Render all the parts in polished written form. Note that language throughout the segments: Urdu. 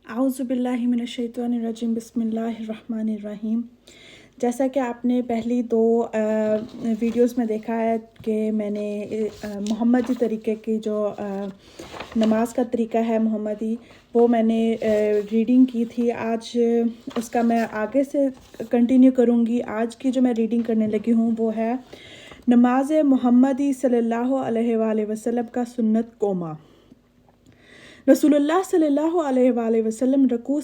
اعوذ باللہ من الشیطان الرجیم بسم اللہ الرحمن الرحیم۔ جیسا کہ آپ نے پہلی دو ویڈیوز میں دیکھا ہے کہ میں نے محمدی طریقے کی جو نماز کا طریقہ ہے محمدی، وہ میں نے ریڈنگ کی تھی۔ آج اس کا میں آگے سے کنٹینیو کروں گی۔ آج کی جو میں ریڈنگ کرنے لگی ہوں وہ ہے نماز محمدی صلی اللہ علیہ وآلہ وسلم کا سنت قوما۔ رسول اللہ صلی اللہ علیہ وآلہ وسلم رکوع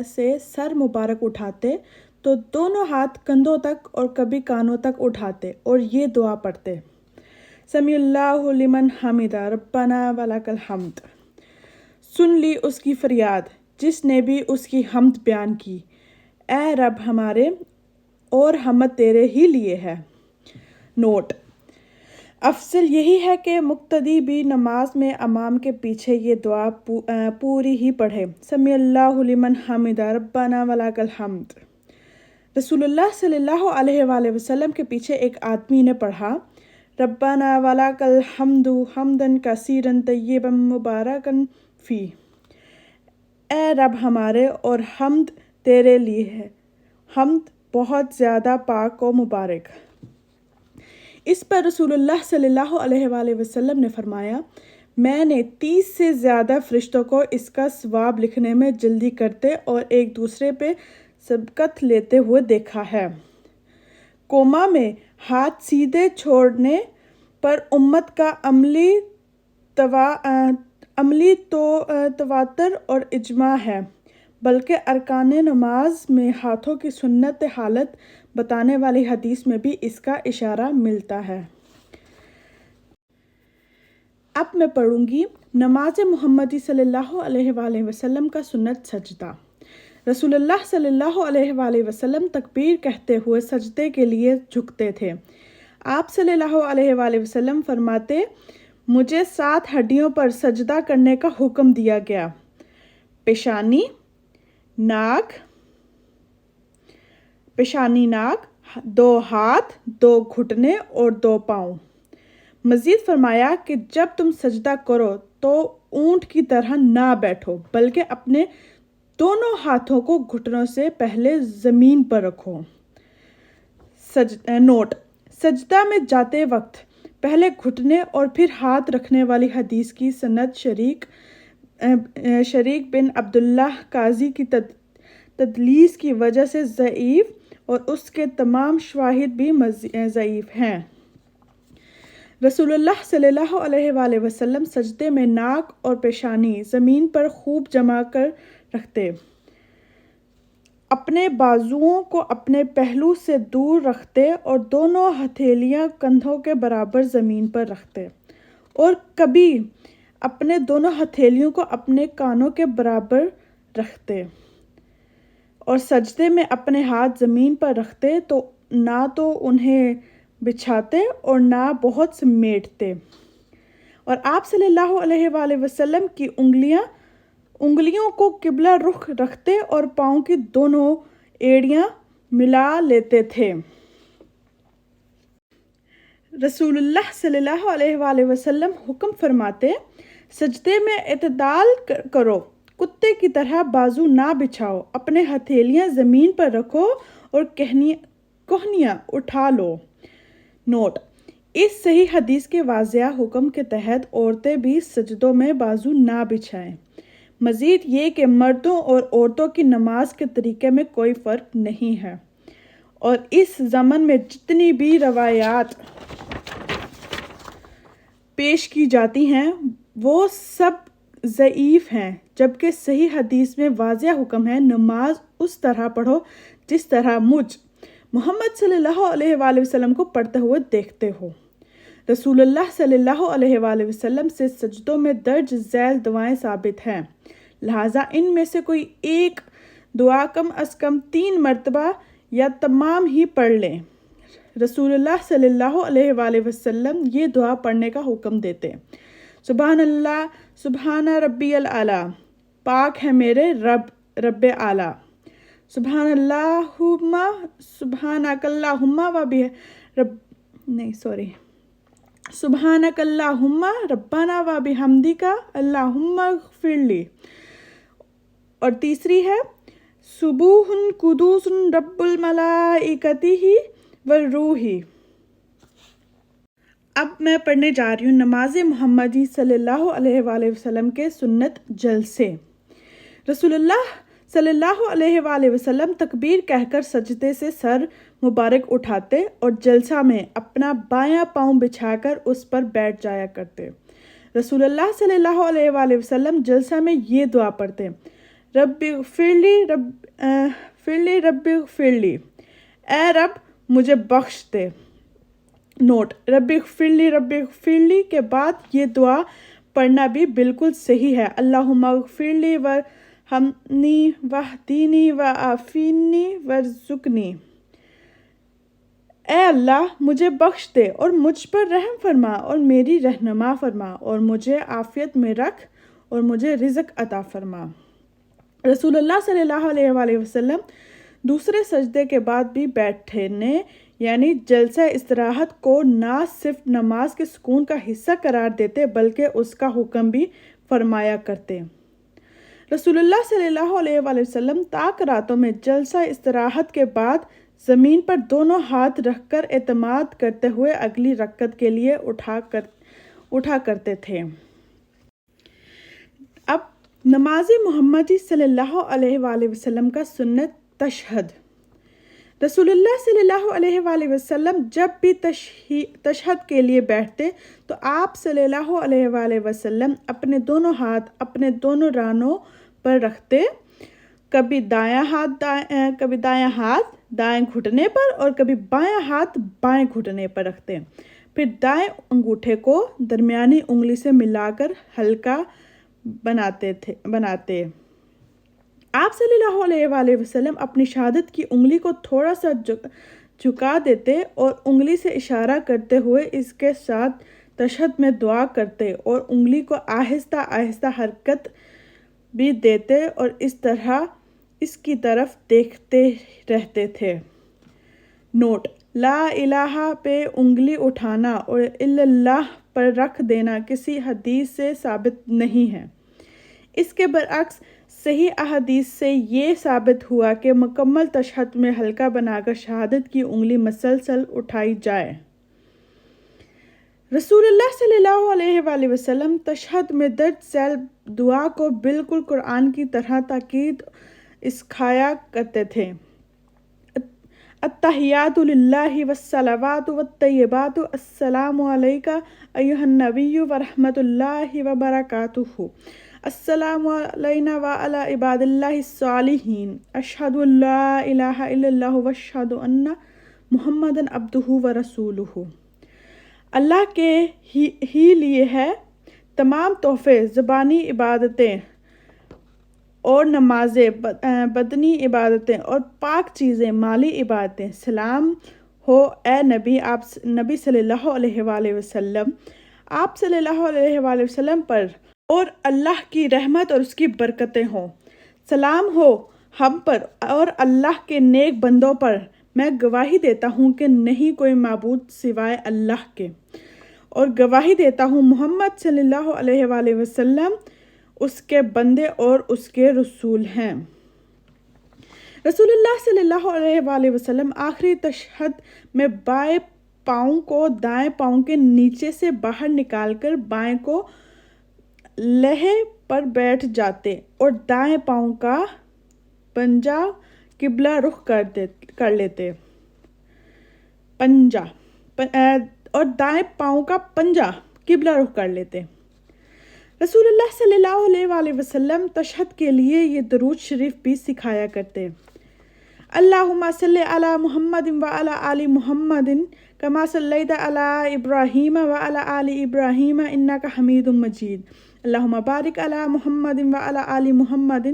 سے سر مبارک اٹھاتے تو دونوں ہاتھ کندھوں تک اور کبھی کانوں تک اٹھاتے اور یہ دعا پڑھتے: سمیع اللہ لمن حمدہ ربنا ولک الحمد۔ سن لی اس کی فریاد جس نے بھی اس کی حمد بیان کی، اے رب ہمارے، اور حمد تیرے ہی لیے ہے۔ نوٹ: افضل یہی ہے کہ مقتدی بھی نماز میں امام کے پیچھے یہ دعا پوری ہی پڑھے: سمیع اللہ لمن حمدہ ربنا ولک الحمد۔ رسول اللہ صلی اللہ علیہ وآلہ وسلم کے پیچھے ایک آدمی نے پڑھا: ربنا ولک الحمد حمدا کثیرا طیبا مبارکا فیہ۔ اے رب ہمارے، اور حمد تیرے لیے ہے، حمد بہت زیادہ پاک و مبارک۔ اس پر رسول اللہ صلی اللہ علیہ وآلہ وسلم نے فرمایا: میں نے 30 سے زیادہ فرشتوں کو اس کا ثواب لکھنے میں جلدی کرتے اور ایک دوسرے پہ سبقت لیتے ہوئے دیکھا ہے۔ قوما میں ہاتھ سیدھے چھوڑنے پر امت کا عملی تواتر اور اجماع ہے، بلکہ ارکان نماز میں ہاتھوں کی سنت حالت بتانے والی حدیث میں بھی اس کا اشارہ ملتا ہے۔ اب میں پڑھوں گی نماز محمدی صلی اللہ علیہ وآلہ وسلم کا سنت سجدہ۔ رسول اللہ صلی اللہ علیہ وآلہ وسلم تکبیر کہتے ہوئے سجدے کے لیے جھکتے تھے۔ آپ صلی اللہ علیہ وآلہ وسلم فرماتے: مجھے 7 ہڈیوں پر سجدہ کرنے کا حکم دیا گیا: پیشانی، ناک، 2 ہاتھ، 2 گھٹنے اور 2 پاؤں۔ مزید فرمایا کہ جب تم سجدہ کرو تو اونٹ کی طرح نہ بیٹھو، بلکہ اپنے دونوں ہاتھوں کو گھٹنوں سے پہلے زمین پر رکھو۔ نوٹ: سجدہ میں جاتے وقت پہلے گھٹنے اور پھر ہاتھ رکھنے والی حدیث کی سند شریک بن عبداللہ قاضی کی تدلیس کی وجہ سے ضعیف اور اس کے تمام شواہد بھی ضعیف ہیں۔ رسول اللہ صلی اللہ علیہ وآلہ وسلم سجدے میں ناک اور پیشانی زمین پر خوب جما کر رکھتے، اپنے بازوؤں کو اپنے پہلو سے دور رکھتے اور دونوں ہتھیلیاں کندھوں کے برابر زمین پر رکھتے، اور کبھی اپنے دونوں ہتھیلیوں کو اپنے کانوں کے برابر رکھتے، اور سجدے میں اپنے ہاتھ زمین پر رکھتے تو نہ تو انہیں بچھاتے اور نہ بہت سمیٹتے، اور آپ صلی اللہ علیہ وآلہ وسلم کی انگلیوں کو قبلہ رخ رکھتے اور پاؤں کی دونوں ایڑیاں ملا لیتے تھے۔ رسول اللہ صلی اللہ علیہ وآلہ وسلم حکم فرماتے: سجدے میں اعتدال کرو، کتے کی طرح بازو نہ بچھاؤ، اپنے ہتھیلیاں زمین پر رکھو اور کہنیاں اٹھا لو۔ نوٹ: اس صحیح حدیث کے واضح حکم کے تحت عورتیں بھی سجدوں میں بازو نہ بچھائیں۔ مزید یہ کہ مردوں اور عورتوں کی نماز کے طریقے میں کوئی فرق نہیں ہے، اور اس ضمن میں جتنی بھی روایات پیش کی جاتی ہیں وہ سب ضعیف ہیں، جبکہ صحیح حدیث میں واضح حکم ہے: نماز اس طرح پڑھو جس طرح محمد صلی اللہ علیہ وآلہ وسلم کو پڑھتے ہوئے دیکھتے ہو۔ رسول اللہ صلی اللہ علیہ وآلہ وسلم سے سجدوں میں درج ذیل دعائیں ثابت ہیں، لہٰذا ان میں سے کوئی ایک دعا کم از کم 3 مرتبہ یا تمام ہی پڑھ لیں۔ رسول اللہ صلی اللہ علیہ وآلہ وسلم یہ دعا پڑھنے کا حکم دیتے: سبحان اللہ، سبحان ربی الاعلیٰ، پاک ہے میرے رب اعلیٰ، سبحانک اللہم ربنا و بحمدک اللہم اغفر لی۔ اور تیسری ہے سبوح قدوس رب الملائکتہ والروح۔ اب میں پڑھنے جا رہی ہوں نماز محمدی صلی اللہ علیہ وآلہ وسلم کے سنت جلسے۔ رسول اللہ صلی اللہ علیہ وآلہ وسلم تکبیر کہہ کر سجدے سے سر مبارک اٹھاتے اور جلسہ میں اپنا بایاں پاؤں بچھا کر اس پر بیٹھ جایا کرتے۔ رسول اللہ صلی اللہ علیہ وآلہ وسلم جلسہ میں یہ دعا پڑھتے: رب اغفرلی، اے رب مجھے بخش دے۔ نوٹ: رب اغفرلی کے بعد یہ دعا پڑھنا بھی بالکل صحیح ہے۔ اللہم اغفرلی ورحمنی واہدینی وعافینی وارزقنی۔ اے اللہ مجھے بخش دے اور مجھ پر رحم فرما اور میری رہنما فرما اور مجھے عافیت میں رکھ اور مجھے رزق عطا فرما۔ رسول اللہ صلی اللہ علیہ وآلہ وسلم دوسرے سجدے کے بعد بھی بیٹھنے یعنی جلسہ استراحت کو نہ صرف نماز کے سکون کا حصہ قرار دیتے بلکہ اس کا حکم بھی فرمایا کرتے۔ رسول اللہ صلی اللہ علیہ وآلہ وسلم طاق راتوں میں جلسہ استراحت کے بعد زمین پر دونوں ہاتھ رکھ کر اعتماد کرتے ہوئے اگلی رکعت کے لیے اٹھا کرتے تھے۔ اب نماز محمدی صلی اللہ علیہ وآلہ وسلم کا سنت تشہد۔ رسول اللہ صلی اللہ علیہ وآلہ وسلم جب بھی تشہد کے لیے بیٹھتے تو آپ صلی اللہ علیہ وآلہ وسلم اپنے دونوں ہاتھ اپنے دونوں رانوں پر رکھتے، کبھی دایاں ہاتھ دائیں گھٹنے پر اور کبھی بایاں ہاتھ بائیں گھٹنے پر رکھتے، پھر دائیں انگوٹھے کو درمیانی انگلی سے ملا کر ہلکا بناتے۔ آپ صلی اللہ علیہ وآلہ وسلم اپنی شہادت کی انگلی کو تھوڑا سا جھکا دیتے اور انگلی سے اشارہ کرتے ہوئے اس کے ساتھ تشہد میں دعا کرتے اور انگلی کو آہستہ آہستہ حرکت بھی دیتے اور اس طرح اس کی طرف دیکھتے رہتے تھے۔ نوٹ: لا الہ پہ انگلی اٹھانا اور الا اللہ پر رکھ دینا کسی حدیث سے ثابت نہیں ہے۔ اس کے برعکس صحیح احادیث سے یہ ثابت ہوا کہ مکمل تشہد میں ہلکا بنا کر شہادت کی انگلی مسلسل اٹھائی جائے۔ رسول اللہ صلی اللہ علیہ وآلہ وسلم تشہد میں درج ذیل دعا کو بالکل قرآن کی طرح تاکید سکھایا کرتے تھے: التحیات للہ والصلوات والطیبات السلام علیک ایھا النبی ورحمۃ اللہ وبرکاتہ، السلام علینا وعلی عباد اللہ الصالحین، اشہد ان لا الہ الا اللہ واشہد ان محمدًا عبدہ ورسولہ۔ اللہ کے ہی لیے ہے تمام تحفے، زبانی عبادتیں اور نمازیں، بدنی عبادتیں اور پاک چیزیں، مالی عبادتیں۔ سلام ہو اے نبی، آپ نبی صلی اللہ علیہ وآلہ وسلم، آپ صلی اللہ علیہ وآلہ وسلم پر اور اللہ کی رحمت اور اس کی برکتیں ہوں۔ سلام ہو ہم پر اور اللہ کے نیک بندوں پر۔ میں گواہی دیتا ہوں کہ نہیں کوئی معبود سوائے اللہ کے، اور گواہی دیتا ہوں محمد صلی اللہ علیہ وآلہ وسلم اس کے بندے اور اس کے رسول ہیں۔ رسول اللہ صلی اللہ علیہ وآلہ وسلم آخری تشہد میں بائیں پاؤں کو دائیں پاؤں کے نیچے سے باہر نکال کر بائیں کو لہے پر بیٹھ جاتے اور دائیں پاؤں کا پنجہ قبلہ رخ کر لیتے۔ اور دائیں پاؤں کا پنجہ قبلہ رخ کر لیتے۔ رسول اللہ صلی اللہ علیہ وآلہ وسلم تشہد کے لیے یہ درود شریف بھی سکھایا کرتے: اللہم صلی علی محمد وعلی آل محمد کما صلیت علی ابراہیم وعلی آل ابراہیم انک حمید مجید، اللہم بارک علی محمد وعلی آل محمد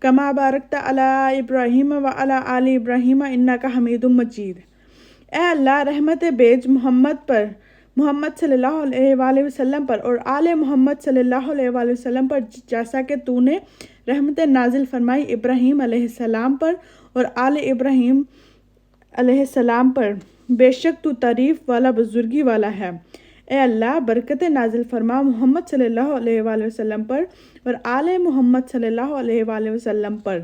کما بارکت علی ابراہیم وعلی آل ابراہیم انک حمید مجید۔ اے اللہ رحمت بیج محمد پر، محمد صلی اللہ علیہ وآلہ وسلم پر اور آل محمد صلی اللہ علیہ وآلہ وسلم پر جیسا کہ تو نے رحمت نازل فرمائی ابراہیم علیہ السلام پر اور آل ابراہیم علیہ السلام پر، بے شک تو تعریف والا بزرگی والا ہے۔ اے اللہ برکت نازل فرما محمد صلی اللہ علیہ وآلہ وسلم پر اور آل محمد صلی اللہ علیہ وآلہ وسلم پر،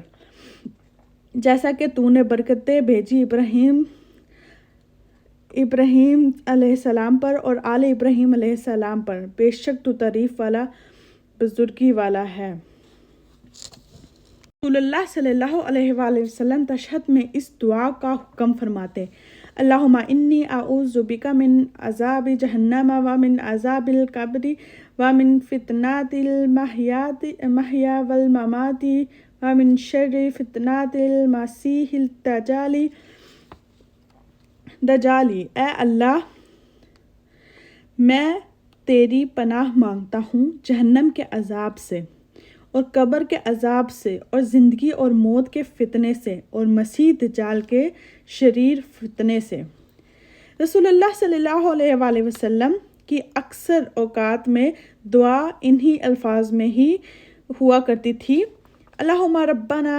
جیسا کہ تو نے برکتیں بھیجی ابراہیم علیہ السلام پر اور آل ابراہیم علیہ السلام پر، بے شک تو تعریف والا بزرگی والا ہے۔ رسول اللہ صلی اللہ علیہ وآلہ وسلم تشہد میں اس دعا کا حکم فرماتے: اللہم انی اعوذ بک من عذاب جہنم ومن عذاب القبر ومن فتنۃ المحیا والممات ومن شر فتنۃ المسیح الدجالی۔ اے اللہ میں تیری پناہ مانگتا ہوں جہنم کے عذاب سے اور قبر کے عذاب سے اور زندگی اور موت کے فتنے سے اور مسیح دجال کے شریر فتنے سے۔ رسول اللہ صلی اللہ علیہ وآلہ وسلم کی اکثر اوقات میں دعا انہی الفاظ میں ہی ہوا کرتی تھی: اللہم ربنا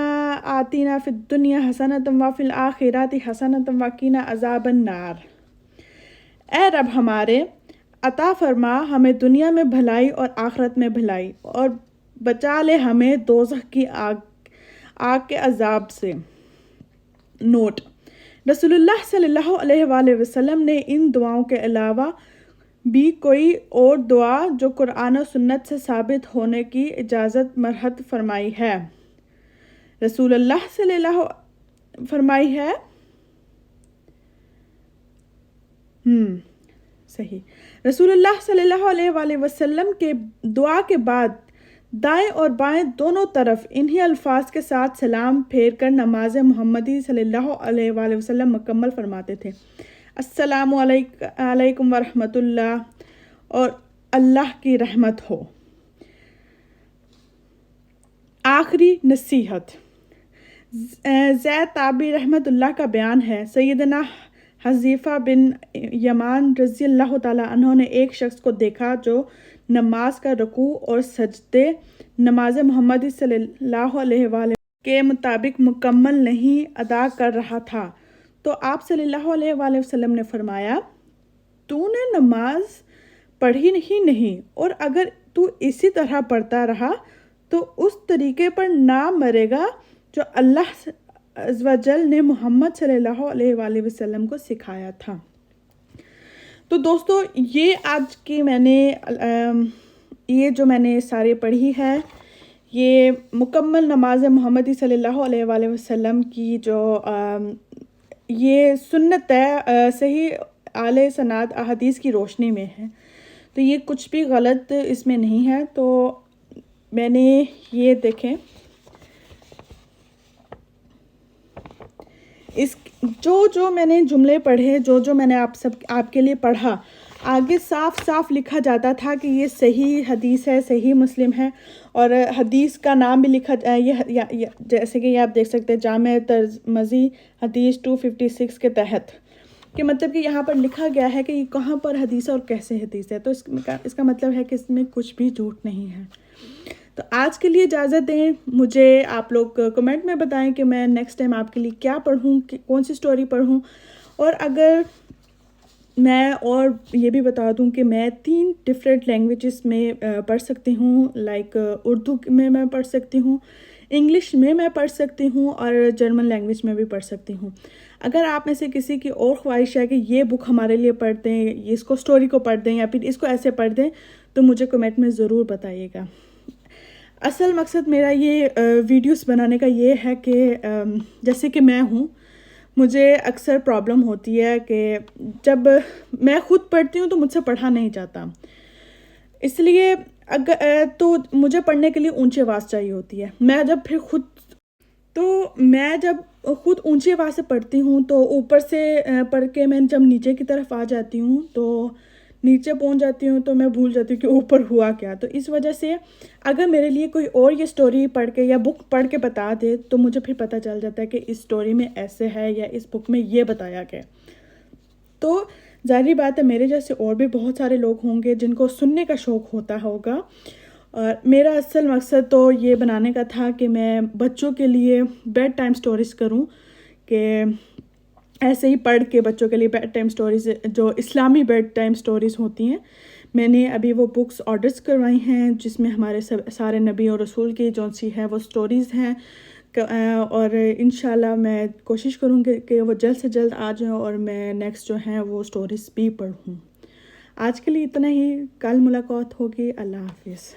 آتنا فی الدنیا حسنۃ وفی الآخرۃ حسنۃ وقنا عذاب النار۔ اے رب ہمارے عطا فرما ہمیں دنیا میں بھلائی اور آخرت میں بھلائی، اور بچا لے ہمیں دوزخ کی آگ کے عذاب سے۔ نوٹ: رسول اللہ صلی اللہ علیہ وآلہ وسلم نے ان دعاؤں کے علاوہ بھی کوئی اور دعا جو قرآن و سنت سے ثابت ہونے کی اجازت مرحت فرمائی ہے۔ رسول اللہ صلی اللہ فرمائی ہے صحیح رسول اللہ صلی اللہ علیہ وآلہ وسلم کے دعا کے بعد دائیں اور بائیں دونوں طرف انہی الفاظ کے ساتھ سلام پھیر کر نماز محمدی صلی اللہ علیہ وآلہ وسلم مکمل فرماتے تھے: السلام علیکم ورحمۃ اللہ، اور اللہ کی رحمت ہو۔ آخری نصیحت۔ زید تابعی رحمۃ اللہ کا بیان ہے، سیدنا حذیفہ بن یمان رضی اللہ تعالیٰ عنہ نے ایک شخص کو دیکھا جو نماز کا رکوع اور سجدے نماز محمدی صلی اللہ علیہ وآلہ کے مطابق مکمل نہیں ادا کر رہا تھا، تو آپ صلی اللہ علیہ وآلہ وسلم نے فرمایا: تو نے نماز پڑھی ہی نہیں، اور اگر تو اسی طرح پڑھتا رہا تو اس طریقے پر نہ مرے گا جو اللہ عز و جل نے محمد صلی اللہ علیہ وآلہ وسلم کو سکھایا تھا۔ تو دوستو، یہ آج کی میں نے ساری پڑھی ہے، یہ مکمل نماز محمدی صلی اللہ علیہ وآلہ وسلم کی جو یہ سنت ہے، صحیح اعلی سند احادیث کی روشنی میں ہے، تو یہ کچھ بھی غلط اس میں نہیں ہے۔ تو میں نے یہ دیکھیں، جو میں نے جملے پڑھے، جو میں نے آپ کے لیے پڑھا، آگے صاف صاف لکھا جاتا تھا کہ یہ صحیح حدیث ہے، صحیح مسلم ہے، اور حدیث کا نام بھی لکھا جیسے کہ یہ آپ دیکھ سکتے ہیں، جامع ترمذی حدیث 256 کے تحت، کہ مطلب کہ یہاں پر لکھا گیا ہے کہ یہ کہاں پر حدیث ہے اور کیسے حدیث ہے، تو اس کا مطلب ہے کہ اس میں کچھ بھی جھوٹ نہیں ہے۔ تو آج کے لیے اجازت دیں، مجھے آپ لوگ کمنٹ میں بتائیں کہ میں نیکسٹ ٹائم آپ کے لیے کیا پڑھوں، کون سی سٹوری پڑھوں، اور اگر میں اور یہ بھی بتا دوں کہ میں 3 ڈفرینٹ لینگویجز میں پڑھ سکتی ہوں، لائک اردو میں پڑھ سکتی ہوں، انگلش میں پڑھ سکتی ہوں، اور جرمن لینگویج میں بھی پڑھ سکتی ہوں۔ اگر آپ میں سے کسی کی اور خواہش ہے کہ یہ بک ہمارے لیے پڑھ دیں، اس کو سٹوری کو پڑھ دیں، یا پھر اس کو ایسے پڑھ دیں، تو مجھے کمنٹ میں ضرور بتائیے گا۔ اصل مقصد میرا یہ ویڈیوز بنانے کا یہ ہے کہ جیسے کہ میں ہوں، مجھے اکثر پرابلم ہوتی ہے کہ جب میں خود پڑھتی ہوں تو مجھ سے پڑھا نہیں جاتا، اس لیے تو مجھے پڑھنے کے لیے اونچی آواز چاہیے ہوتی ہے۔ میں جب خود اونچی آواز سے پڑھتی ہوں تو اوپر سے پڑھ کے میں جب نیچے کی طرف آ جاتی ہوں تو نیچے پہنچ جاتی ہوں تو میں بھول جاتی ہوں کہ اوپر ہوا کیا۔ تو اس وجہ سے اگر میرے لیے کوئی اور یہ سٹوری پڑھ کے یا بک پڑھ کے بتا دے تو مجھے پھر پتہ چل جاتا ہے کہ اس سٹوری میں ایسے ہے یا اس بک میں یہ بتایا گیا۔ تو ظاہری بات ہے میرے جیسے اور بھی بہت سارے لوگ ہوں گے جن کو سننے کا شوق ہوتا ہوگا، اور میرا اصل مقصد تو یہ بنانے کا تھا کہ میں بچوں کے لیے بیڈ ٹائم سٹوریز کروں، کہ ایسے ہی پڑھ کے بچوں کے لیے بیڈ ٹائم سٹوریز جو اسلامی بیڈ ٹائم سٹوریز ہوتی ہیں، میں نے ابھی وہ بکس آرڈرز کروائی ہیں جس میں ہمارے سارے نبی اور رسول کی جو سی ہے وہ سٹوریز ہیں، اور انشاءاللہ میں کوشش کروں گی کہ وہ جلد سے جلد آ جائیں اور میں نیکسٹ جو ہیں وہ سٹوریز بھی پڑھوں۔ آج کے لیے اتنا ہی، کل ملاقات ہوگی، اللہ حافظ۔